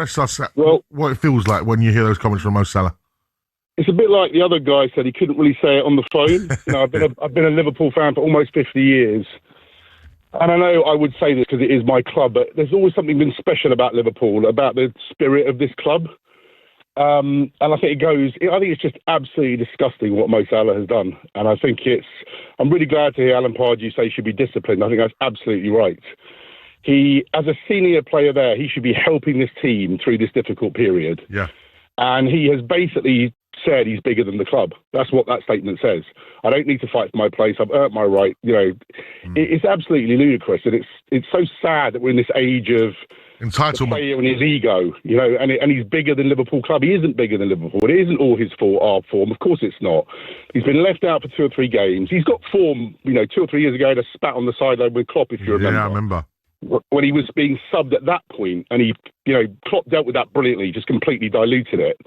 express us Well, what it feels like when you hear those comments from Mo Salah. it's a bit like the other guy said. He couldn't really say it on the phone. I've been a Liverpool fan for almost 50 years. And I know I would say this because it is my club, but there's always something been special about Liverpool, about the spirit of this club. And I think it's just absolutely disgusting what Mo Salah has done. And I think I'm really glad to hear Alan Pardew say he should be disciplined. I think that's absolutely right. He, as a senior player there, he should be helping this team through this difficult period. Yeah. And he has basically said he's bigger than the club. That's what that statement says. I don't need to fight for my place. I've earned my right. It's absolutely ludicrous. And it's so sad that we're in this age of entitlement, the player and his ego, and he's bigger than Liverpool club. He isn't bigger than Liverpool. It isn't all his fault, our form. Of course it's not. He's been left out for 2 or 3 games. He's got form, 2 or 3 years ago, he had a spat on the sideline with Klopp, if you remember. Yeah, I remember. When he was being subbed at that point, and Klopp dealt with that brilliantly, just completely diluted it.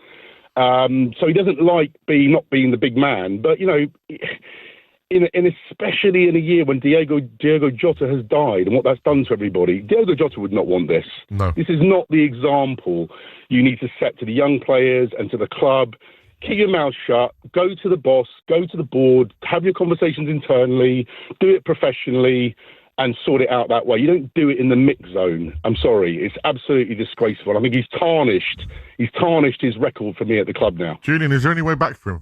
So he doesn't like not being the big man, but especially in a year when Diogo Jota has died and what that's done to everybody, Diogo Jota would not want this. No. This is not the example you need to set to the young players and to the club. Keep your mouth shut, go to the boss, go to the board, have your conversations internally, do it professionally, and sort it out that way. You don't do it in the mix zone. I'm sorry. It's absolutely disgraceful. I think he's tarnished his record for me at the club now. Julian, is there any way back for him?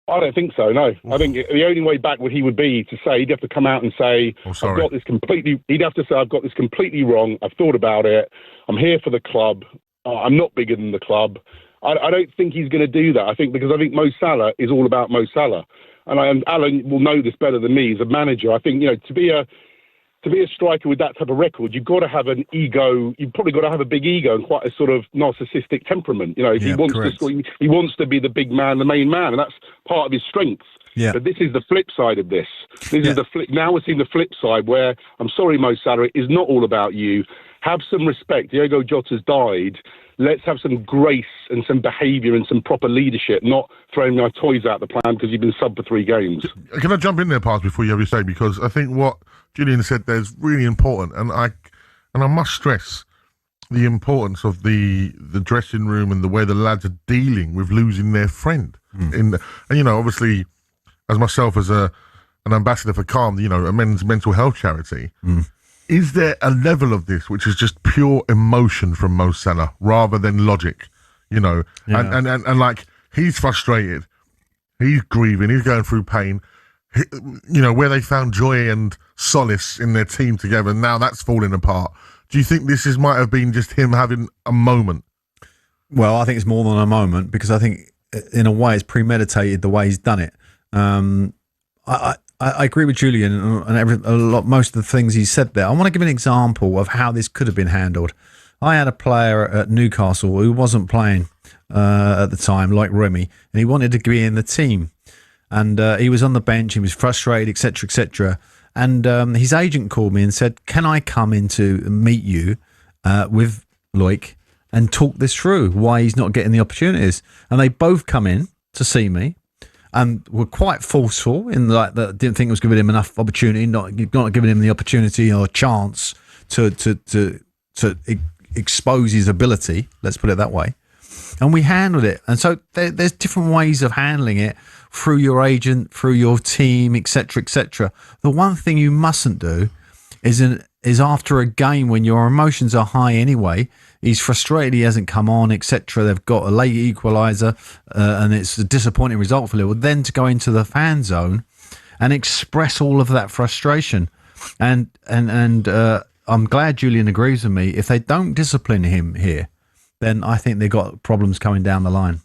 I don't think so, no. Oof. I think the only way back he would be to say, he'd have to come out and say, he'd have to say, I've got this completely wrong. I've thought about it. I'm here for the club. I'm not bigger than the club. I don't think he's going to do that. I think Mo Salah is all about Mo Salah. And Alan will know this better than me as a manager. I think, to be a striker with that type of record, you've got to have an ego. You've probably got to have a big ego and quite a sort of narcissistic temperament. If he wants to score, he wants to be the big man, the main man, and that's part of his strengths. Yeah. But this is the flip side of this. This is the flip. Now we're seeing the flip side where, I'm sorry, Mo Salah, it is not all about you. Have some respect. Diogo Jota's died. Let's have some grace and some behaviour and some proper leadership, not throwing my toys out the plan because you've been subbed for 3 games. Can I jump in there, Paz, before you have your say? Because I think what Julian said there is really important, and I must stress the importance of the dressing room and the way the lads are dealing with losing their friend. And obviously, as myself as an ambassador for Calm, a men's mental health charity. Is there a level of this which is just pure emotion from Mo Salah rather than logic? And like, he's frustrated, he's grieving, he's going through pain. Where they found joy and solace in their team together, now that's falling apart. Do you think this might have been just him having a moment? Well, I think it's more than a moment, because I think in a way it's premeditated the way he's done it. I agree with Julian and most of the things he said there. I want to give an example of how this could have been handled. I had a player at Newcastle who wasn't playing at the time, like Remy, and he wanted to be in the team. And he was on the bench, he was frustrated, etc., etc. And his agent called me and said, can I come in to meet you with Loic and talk this through, why he's not getting the opportunities? And they both come in to see me. And were quite forceful in that didn't think it was giving him enough opportunity, not giving him the opportunity or chance to expose his ability. Let's put it that way. And we handled it. And so there's different ways of handling it through your agent, through your team, etc., etc. The one thing you mustn't do is after a game when your emotions are high anyway. He's frustrated he hasn't come on, etc. They've got a late equaliser, and it's a disappointing result for Liverpool. Then to go into the fan zone and express all of that frustration, and I'm glad Julian agrees with me. If they don't discipline him here, then I think they've got problems coming down the line.